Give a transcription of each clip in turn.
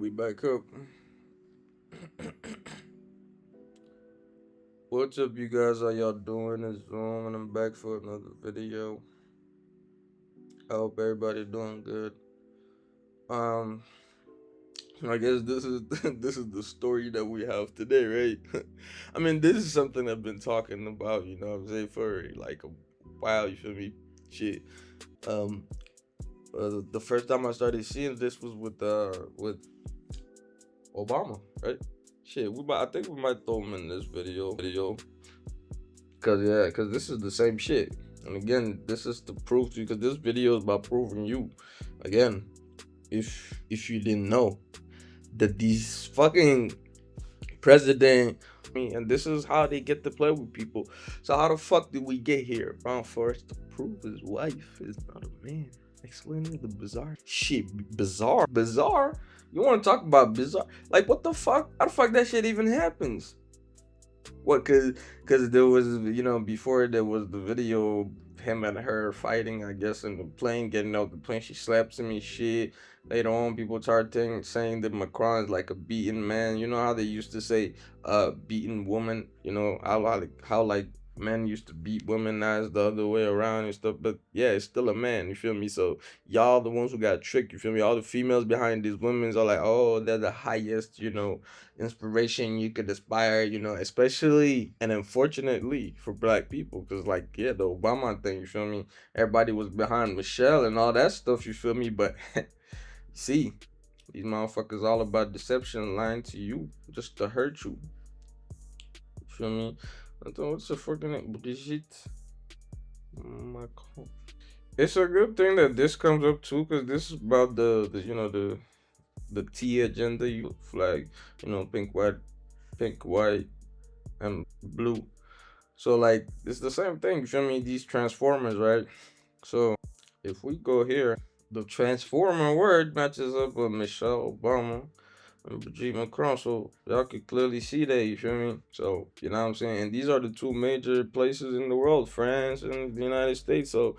We back up. What's up, you guys? How y'all doing? It's Zoom, and I'm back for another video. I hope everybody doing good. Um, I guess this is this is the story that we have today, right? I mean, this is something I've been talking about, you know what I'm saying, for like a while. You feel me? Shit. Um, the first time I started seeing this was with Obama, right? Shit, I think we might throw him in this video, cause this is the same shit. And again, this is the proof, because this video is about proving you, again, if you didn't know, that these fucking president, and this is how they get to play with people. So how the fuck did we get here? Brown Forest to prove his wife is not a man. Explaining the bizarre shit. Bizarre. You want to talk about bizarre? Like, what the fuck? How the fuck that shit even happens? What? Cause there was, before there was the video, him and her fighting, I guess, in the plane, getting out the plane. She slaps him and shit. Later on, people started saying that Macron is like a beaten man. You know how they used to say, beaten woman. You know how like men used to beat women, now it's the other way around and stuff. But yeah, it's still a man. You feel me? So y'all the ones who got tricked. You feel me? All the females behind these women are like, oh, they're the highest, inspiration you could aspire. Especially and unfortunately for black people, because like, yeah, the Obama thing. You feel me? Everybody was behind Michel and all that stuff. You feel me? But see, these motherfuckers all about deception, lying to you just to hurt you. You feel me? I don't know what's the fucking name, Brigitte, Macron. It's a good thing that this comes up too, because this is about the T agenda. You flag, pink, white, and blue. So like, it's the same thing. You feel me? These transformers, right? So if we go here, the transformer word matches up with Michelle Obama and Brigitte Macron, so y'all could clearly see that. You feel me? So you know what I'm saying. And these are the two major places in the world, France and the United States. So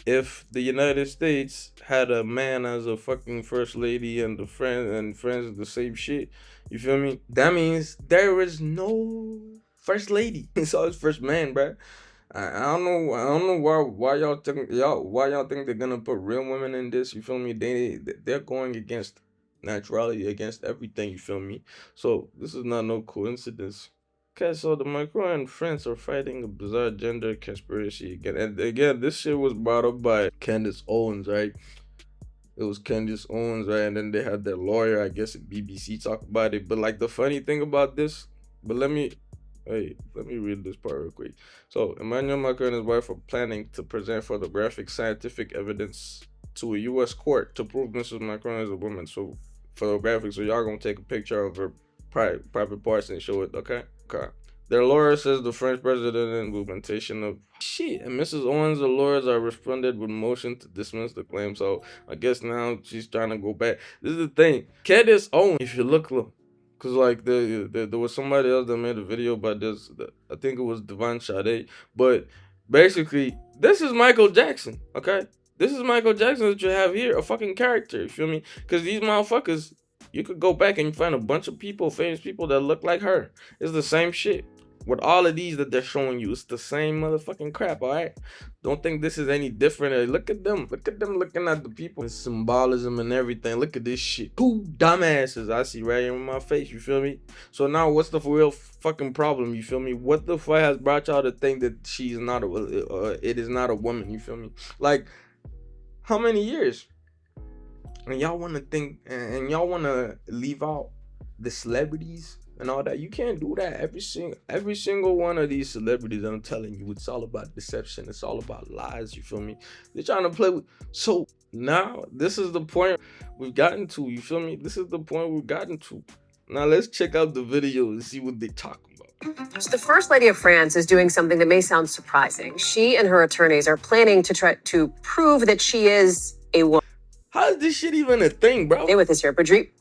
if the United States had a man as a fucking first lady, and France is the same shit, you feel me? That means there is no first lady. It's always first man, bruh. I don't know why y'all think they're gonna put real women in this. You feel me? They're going against naturality, against everything. You feel me? So this is not no coincidence. Okay, so the Macron and France are fighting a bizarre gender conspiracy again. And again, this shit was brought up by Candace Owens, right? It was Candace Owens, right? And then they had their lawyer, I guess, at BBC, talk about it. But like, the funny thing about this, let me read this part real quick. So Emmanuel Macron and his wife are planning to present photographic scientific evidence to a U.S. court to prove Mrs. Macron is a woman. So photographic, so y'all gonna take a picture of her private parts and show it, okay? Their lawyer says the French president in implementation of shit, and Mrs. Owens, the lawyers are responded with motion to dismiss the claim. So I guess now she's trying to go back. This is the thing, Candace Owens, if you look, cause like there was somebody else that made a video about this. I think it was Devon Sade, but basically this is Michael Jackson, okay? This is Michael Jackson that you have here, a fucking character. You feel me? Cause these motherfuckers, you could go back and find a bunch of people, famous people that look like her. It's the same shit. With all of these that they're showing you, it's the same motherfucking crap, alright? Don't think this is any different. Look at them looking at the people. It's symbolism and everything. Look at this shit. Two dumbasses I see right in my face, you feel me? So now what's the real fucking problem, you feel me? What the fuck has brought y'all to think that she's not it is not a woman, you feel me? Like, how many years? And y'all want to think, and y'all want to leave out the celebrities and all that. You can't do that. Every single one of these celebrities, I'm telling you, it's all about deception. It's all about lies, you feel me? They're trying to play with. So now this is the point we've gotten to, you feel me? This is the point we've gotten to. Now let's check out the video and see what they talking about. So the First Lady of France is doing something that may sound surprising. She and her attorneys are planning to try to prove that she is a woman. How is this shit even a thing, bro? Stay with us here. Brigitte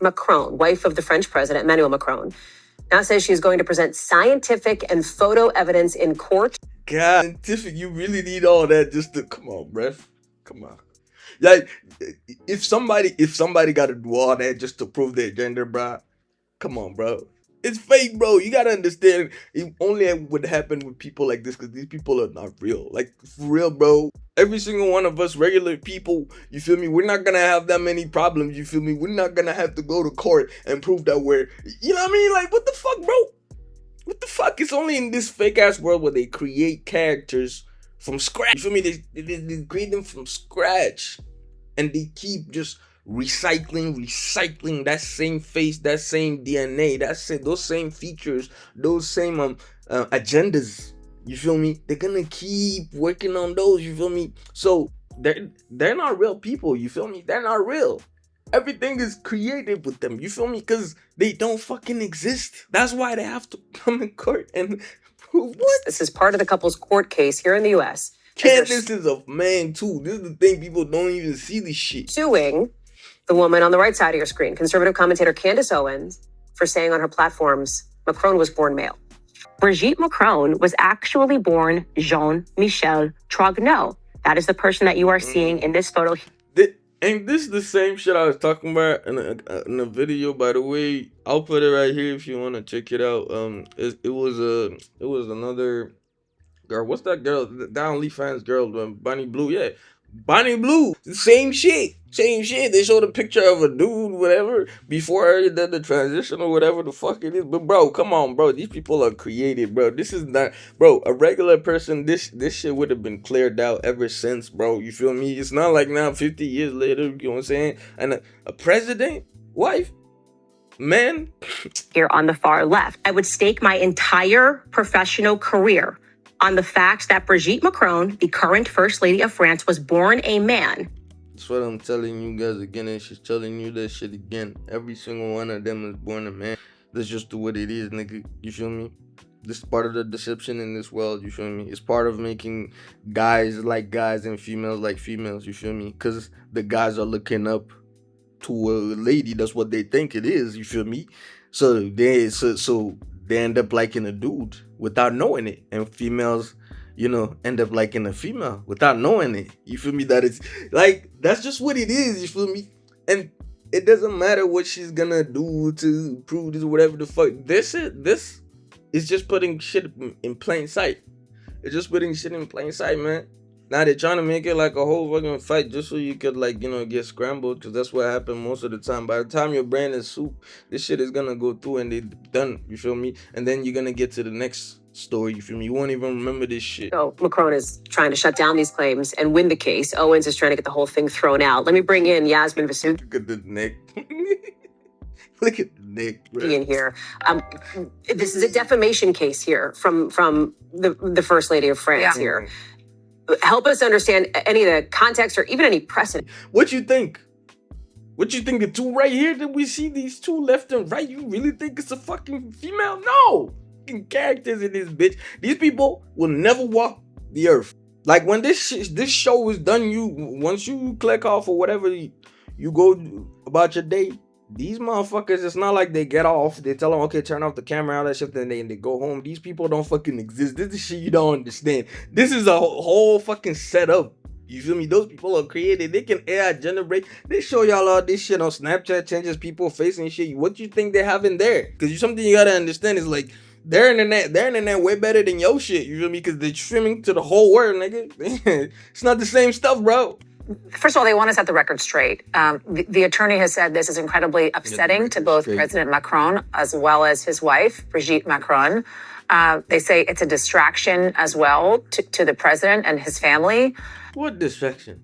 Macron, wife of the French president, Emmanuel Macron, now says she's going to present scientific and photo evidence in court. God, scientific, you really need all that just to, come on, bruh. Come on. Like, if somebody got to do all that just to prove their gender, bro, come on, bro. It's fake, bro. You gotta understand. It only would happen with people like this because these people are not real. Like, for real, bro. Every single one of us regular people, you feel me? We're not gonna have that many problems. You feel me? We're not gonna have to go to court and prove that we're, you know what I mean? Like, what the fuck, bro? What the fuck? It's only in this fake ass world where they create characters from scratch. You feel me? They create them from scratch, and they keep just recycling that same face, that same DNA, those same features, those same agendas. You feel me? They're gonna keep working on those. You feel me? So they're not real people. You feel me? They're not real. Everything is created with them. You feel me? Because they don't fucking exist. That's why they have to come in court and prove what? This is part of the couple's court case here in the U.S. Candace is a man too. This is the thing, people don't even see this shit. Suing the woman on the right side of your screen, conservative commentator Candace Owens, for saying on her platforms, Macron was born male. Brigitte Macron was actually born Jean-Michel Trogneux. That is the person that you are seeing in this photo. Ain't this the same shit I was talking about in a video? By the way, I'll put it right here if you want to check it out. It was another girl. What's that girl? The OnlyFans girl, Bonnie Blue. Yeah, Bonnie Blue. Same shit. They showed a picture of a dude, whatever, before he did the transition or whatever the fuck it is. But bro, come on, bro. These people are created, bro. This is not, bro. A regular person, this shit would have been cleared out ever since, bro. You feel me? It's not like now, 50 years later. You know what I'm saying? And a president, wife, man. Here on the far left, I would stake my entire professional career on the fact that Brigitte Macron, the current First Lady of France, was born a man. That's what I'm telling you guys again, and she's telling you that shit again. Every single one of them is born a man. That's just what it is, nigga. You feel me? This is part of the deception in this world, you feel me? It's part of making guys like guys and females like females, you feel me? Because the guys are looking up to a lady. That's what they think it is, you feel me? So they end up liking a dude without knowing it, and females, you know, end up liking a female without knowing it. You feel me? That it's like, that's just what it is, you feel me? And it doesn't matter what she's gonna do to prove this, whatever the fuck. This is just putting shit in plain sight. It's just putting shit in plain sight, man. Now they're trying to make it like a whole fucking fight just so you could, like, you know, get scrambled, because that's what happened most of the time. By the time your brain is soup, this shit is gonna go through and they done, you feel me? And then you're gonna get to the next story, you feel me? You won't even remember this shit. So Macron is trying to shut down these claims and win the case. Owens is trying to get the whole thing thrown out. Let me bring in Yasmin Vasu. Look at the neck. Look at the neck, bro. In here. This is a defamation case here from the First Lady of France here. Help us understand any of the context or even any precedent. What you think? What you think, the two right here that we see, these two left and right, you really think it's a fucking female? No! Fucking characters in this bitch. These people will never walk the earth. Like, when this show is done, once you click off or whatever, you go about your day. These motherfuckers, it's not like they get off, they tell them, okay, turn off the camera, all that shit, then they go home. These people don't fucking exist. This is shit you don't understand. This is a whole fucking setup. You feel me? Those people are created. They can AI generate. They show y'all all this shit on Snapchat, changes people face and shit. What you think they have in there? Because something you gotta understand is, like, their internet way better than your shit. You feel me? Because they're streaming to the whole world, nigga. It's not the same stuff, bro. First of all, they want to set the record straight. The attorney has said this is incredibly upsetting to both President Macron as well as his wife, Brigitte Macron. They say it's a distraction as well to the president and his family. What distraction?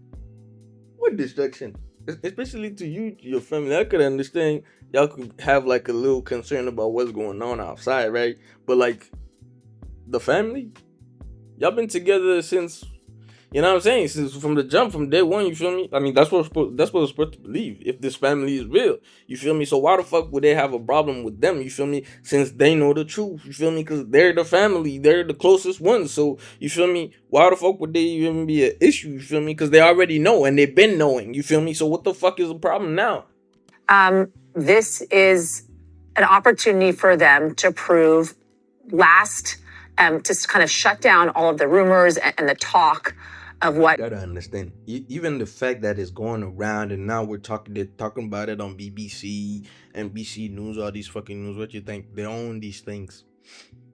What distraction? Especially to you, your family. I could understand y'all could have, like, a little concern about what's going on outside, right? But, like, the family? Y'all been together since... You know what I'm saying? Since from the jump, from day one, you feel me? I mean, that's what we're supposed to believe, if this family is real. You feel me? So why the fuck would they have a problem with them? You feel me? Since they know the truth. You feel me? Because they're the family. They're the closest ones. So, you feel me? Why the fuck would they even be an issue? You feel me? Because they already know, and they've been knowing. You feel me? So what the fuck is the problem now? This is an opportunity for them to prove to kind of shut down all of the rumors and the talk of what. Gotta understand. Even the fact that it's going around and now they're talking about it on BBC, NBC News, all these fucking news. What you think? They own these things.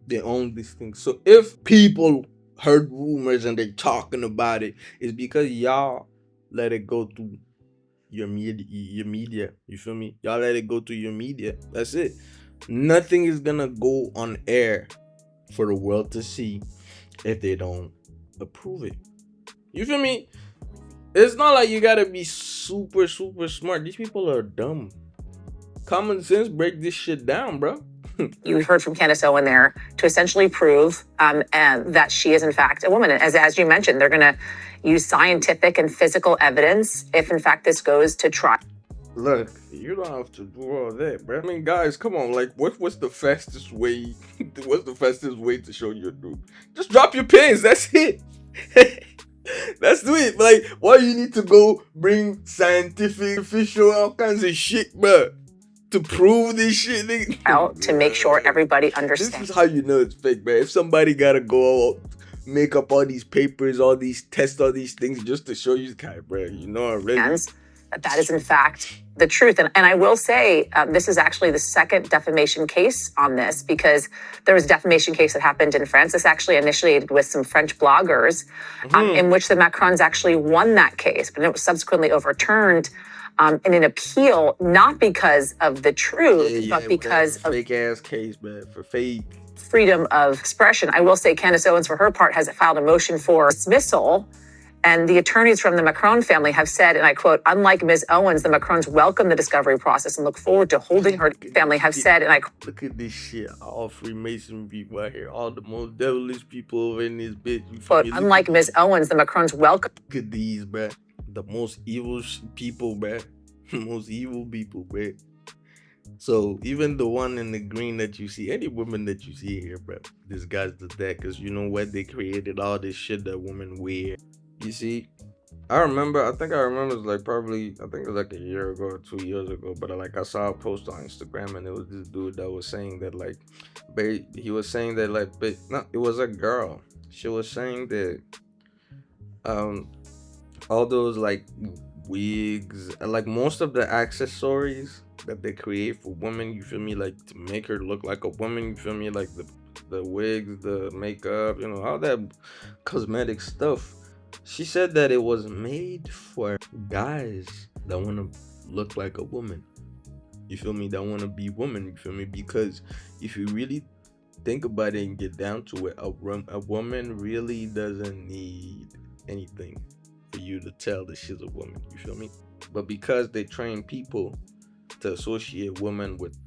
They own these things. So if people heard rumors and they're talking about it, it's because y'all let it go through your media. Your media. You feel me? Y'all let it go through your media. That's it. Nothing is gonna go on air for the world to see if they don't approve it. You feel me? It's not like you gotta be super, super smart. These people are dumb. Common sense break this shit down, bro. You heard from Candace Owens there to essentially prove and that she is in fact a woman. As you mentioned, they're going to use scientific and physical evidence if in fact this goes to trial. Look, you don't have to do all that, bro. I mean, guys, come on. Like, what's the fastest way? What's the fastest way to show your dude? Just drop your pins. That's it. That's it. Like, why you need to go bring scientific, official, all kinds of shit, bro, to prove this shit, nigga? Out to make sure everybody understands. This is how you know it's fake, man. If somebody gotta go out, make up all these papers, all these tests, all these things just to show you, guy, bro, you know already. That is in fact the truth. And I will say this is actually the second defamation case on this, because there was a defamation case that happened in France. This actually initiated with some French bloggers in which the Macrons actually won that case, but it was subsequently overturned in an appeal, not because of the truth, but because of fake ass case, man, for fake freedom of expression. I will say Candace Owens, for her part, has filed a motion for dismissal. And the attorneys from the Macron family have said, and I quote, unlike Ms. Owens, the Macrons welcome the discovery process and look forward to holding her. Family have said, and I look at this shit, all Freemason people out here, all the most devilish people over in this bitch. Quote, unlike Ms. Owens, the Macrons welcome. Look at these, bruh. The most evil people, bruh. Most evil people, bruh. So even the one in the green that you see, any woman that you see here, bruh, this guy's the that, because you know what, they created all this shit that women wear. You see, I think I remember it was like I think it was like a year ago or 2 years ago, but like I saw a post on Instagram and it was this dude that was saying that like, he was saying that like, no, it was a girl. She was saying that, all those like wigs and like most of the accessories that they create for women, you feel me, like to make her look like a woman, you feel me, like the wigs, the makeup, you know, all that cosmetic stuff. She said that it was made for guys that want to look like a woman. You feel me? That want to be woman. You feel me? Because if you really think about it and get down to it, a woman really doesn't need anything for you to tell that she's a woman. You feel me? But because they train people to associate women with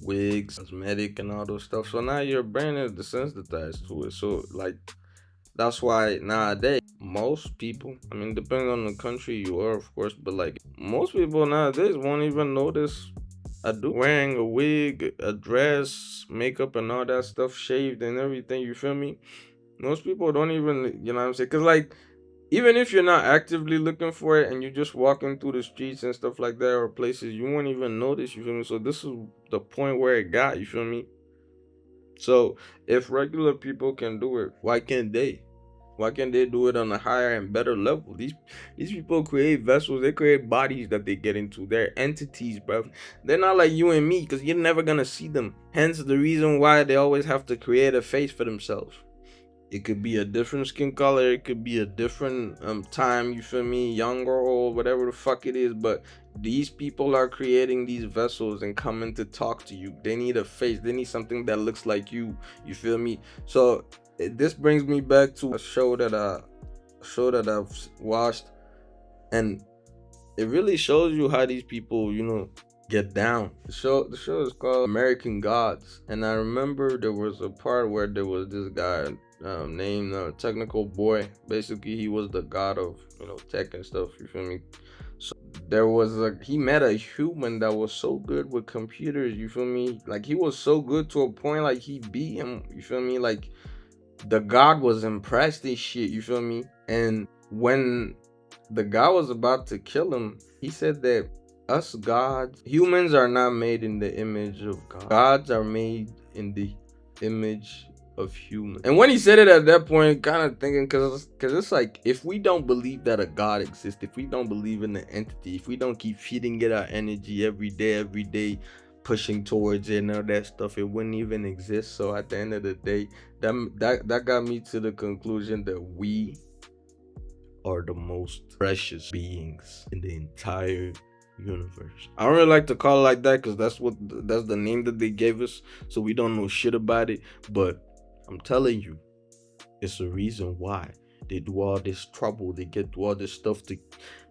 wigs, cosmetic, and all those stuff, so now your brain is desensitized to it. So like, that's why nowadays most people, I mean, depending on the country you are, of course, but like most people nowadays won't even notice a dude wearing a wig, a dress, makeup, and all that stuff, shaved and everything. You feel me? Most people don't even, you know what I'm saying? Because like, even if you're not actively looking for it and you're just walking through the streets and stuff like that or places, you won't even notice. You feel me? So this is the point where it got. You feel me? So if regular people can do it, why can't they? Why can't they do it on a higher and better level? These people create vessels. They create bodies that they get into. They're entities, bro. They're not like you and me, because you're never gonna see them. Hence the reason why they always have to create a face for themselves. It could be a different skin color. It could be a different time. You feel me? Young or old, whatever the fuck it is. But these people are creating these vessels and coming to talk to you. They need a face. They need something that looks like you. You feel me? So this brings me back to a show that I've watched, and it really shows you how these people, you know, get down. The show is called American Gods, and I remember there was a part where there was this guy named Technical Boy. Basically, he was the god of, you know, tech and stuff. You feel me? So he met a human that was so good with computers. You feel me? Like he was so good to a point like he beat him. You feel me? Like the god was impressed and shit. You feel me? And when the guy was about to kill him, he said that us gods, humans are not made in the image of God. Gods are made in the image of human. And when he said it at that point, kind of thinking, because it's like, if we don't believe that a God exists, if we don't believe in the entity, if we don't keep feeding it our energy every day, pushing towards it and all that stuff, it wouldn't even exist. So at the end of the day, that got me to the conclusion that we are the most precious beings in the entire universe. I don't really like to call it like that because that's the name that they gave us, so we don't know shit about it. But I'm telling you, it's a reason why they do all this trouble. They get all this stuff to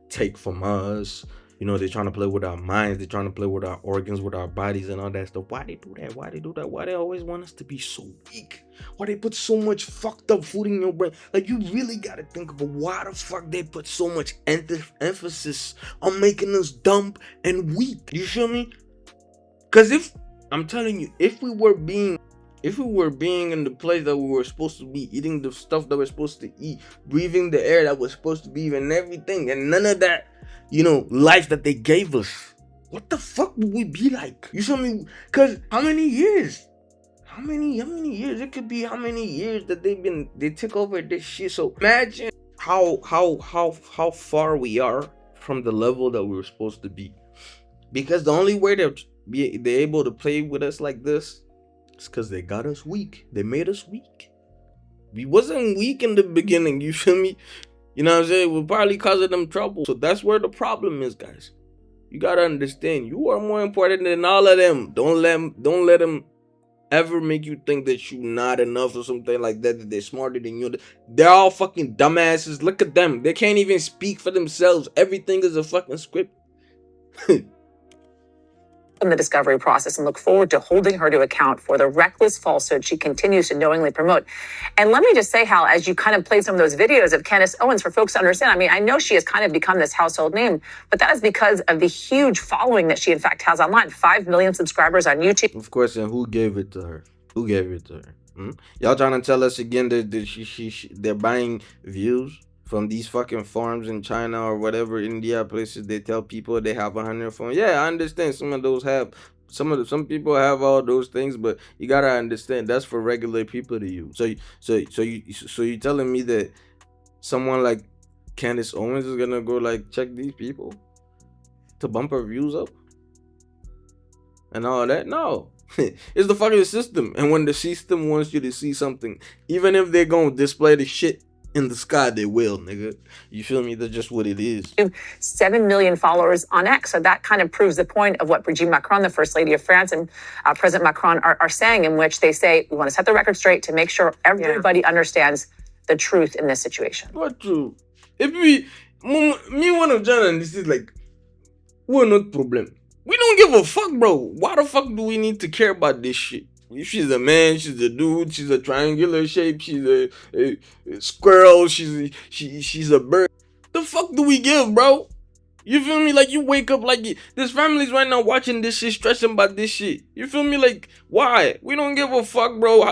take from us. You know, they're trying to play with our minds. They're trying to play with our organs, with our bodies and all that stuff. Why they do that? Why they do that? Why they always want us to be so weak? Why they put so much fucked up food in your brain? Like, you really gotta think about why the fuck they put so much emphasis on making us dumb and weak. You feel me? Because I'm telling you, if we were being in the place that we were supposed to be, eating the stuff that we're supposed to eat, breathing the air that we're supposed to breathe and everything, and none of that, life that they gave us, what the fuck would we be like? You feel me? Because how many years? How many years? It could be how many years that they took over this shit. So imagine how far we are from the level that we were supposed to be. Because the only way they're able to play with us like this, it's because they got us weak. They made us weak. We wasn't weak in the beginning, you feel me? You know what I'm saying? We're probably causing them trouble. So that's where the problem is, guys. You gotta understand, you are more important than all of them. Don't let them ever make you think that you not enough or something like that they're smarter than you. They're all fucking dumbasses. Look at them. They can't even speak for themselves. Everything is a fucking script. In the discovery process and look forward to holding her to account for the reckless falsehood she continues to knowingly promote. And let me just say, Hal, as you kind of played some of those videos of Candace Owens, for folks to understand, I mean, I know she has kind of become this household name, but that is because of the huge following that she, in fact, has online. 5 million subscribers on YouTube. Of course, and who gave it to her? Who gave it to her? Y'all trying to tell us again that they're buying views from these fucking farms in China or whatever India places? They tell people they have 100 phones. Yeah, I understand some of those have some people have all those things, but you gotta understand that's for regular people to use. So you telling me that someone like Candace Owens is gonna go like check these people to bump her views up and all that? No. It's the fucking system. And when the system wants you to see something, even if they're gonna display the shit in the sky, they will, nigga. You feel me? That's just what it is. 7 million followers on X. So that kind of proves the point of what Brigitte Macron, the First Lady of France, and President Macron are saying, in which they say, we want to set the record straight to make sure everybody understands the truth in this situation. What truth? If me one of John and this is like, we're not problem. We don't give a fuck, bro. Why the fuck do we need to care about this shit? If she's a man, she's a dude, she's a triangular shape, she's a squirrel, she's a bird. The fuck do we give, bro? You feel me? Like, you wake up like there's families right now watching this shit, stressing about this shit. You feel me? Like, why? We don't give a fuck, bro,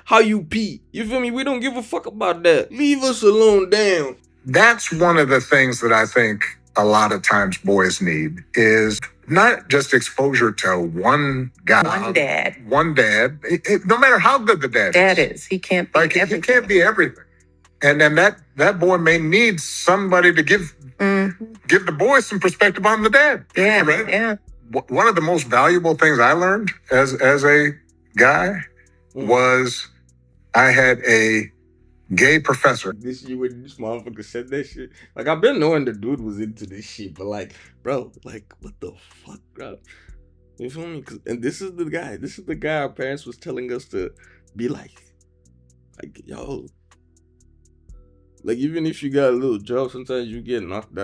how you pee. You feel me? We don't give a fuck about that. Leave us alone, damn. That's one of the things that I think a lot of times boys need is not just exposure to one guy. One dad. No matter how good the dad is. He can't be everything. He can't be everything. And then that boy may need somebody to give the boy some perspective on the dad. Yeah, right? Yeah. One of the most valuable things I learned as a guy was I had a gay professor. This year when this motherfucker said that shit, like, I've been knowing the dude was into this shit, but like, bro, like, what the fuck, bro? You feel me? And this is the guy our parents was telling us to be like, yo, like, even if you got a little job, sometimes you get knocked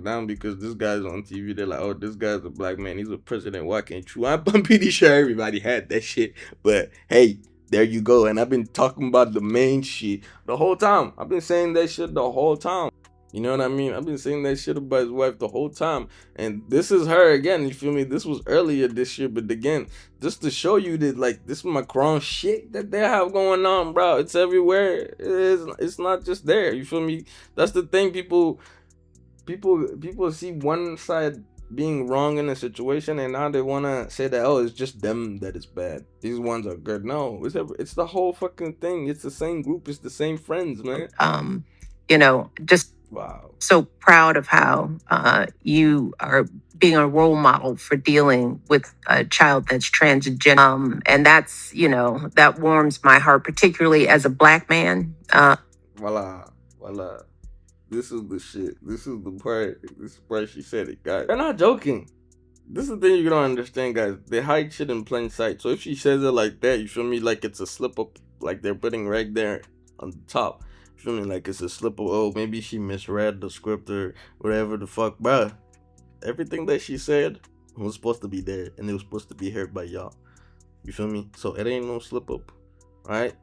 down because this guy's on TV. They're like, oh, this guy's a black man, he's a president, why can't you? I'm pretty sure everybody had that shit, but hey, there you go. And I've been talking about the main shit the whole time. I've been saying that shit the whole time. You know what I mean? I've been saying that shit about his wife the whole time. And this is her again, you feel me? This was earlier this year, but again, just to show you that, like, this Macron shit that they have going on, bro. It's everywhere. It's not just there. You feel me? That's the thing. People see one side being wrong in a situation, and now they wanna say that, oh, it's just them that is bad. These ones are good. No, it's the whole fucking thing. It's the same group. It's the same friends, man. Just Wow. so proud of how you are being a role model for dealing with a child that's transgender. And that's, that warms my heart, particularly as a Black man. Voila. This is the shit. This is the part. This is the part she said it, guys. They're not joking. This is the thing you don't understand, guys. They hide shit in plain sight. So if she says it like that, you feel me? Like it's a slip up, like they're putting right there on the top. You feel me? Like it's a slip up. Oh, maybe she misread the script or whatever the fuck, bruh. Everything that she said was supposed to be there, and it was supposed to be heard by y'all. You feel me? So it ain't no slip up, right?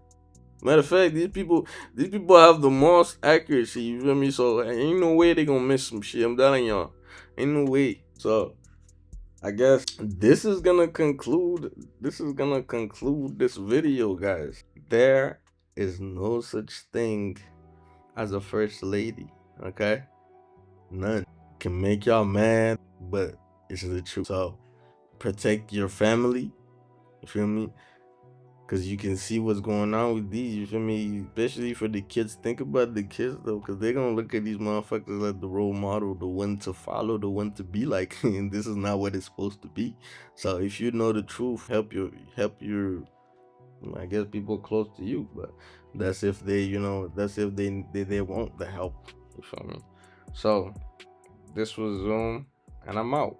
Matter of fact, these people have the most accuracy. You feel me? So ain't no way they gonna miss some shit. I'm telling y'all, ain't no way. So I guess this is gonna conclude. This video, guys. There is no such thing as a first lady. Okay, none. Can make y'all mad, but it's the truth. So protect your family. You feel me? Because you can see what's going on with these, you feel me? Especially for the kids. Think about the kids, though, because they're going to look at these motherfuckers like the role model, the one to follow, the one to be like. And this is not what it's supposed to be. So if you know the truth, help your, I guess, people close to you. But that's if they, that's if they want the help. You feel me? So this was Zoom, and I'm out.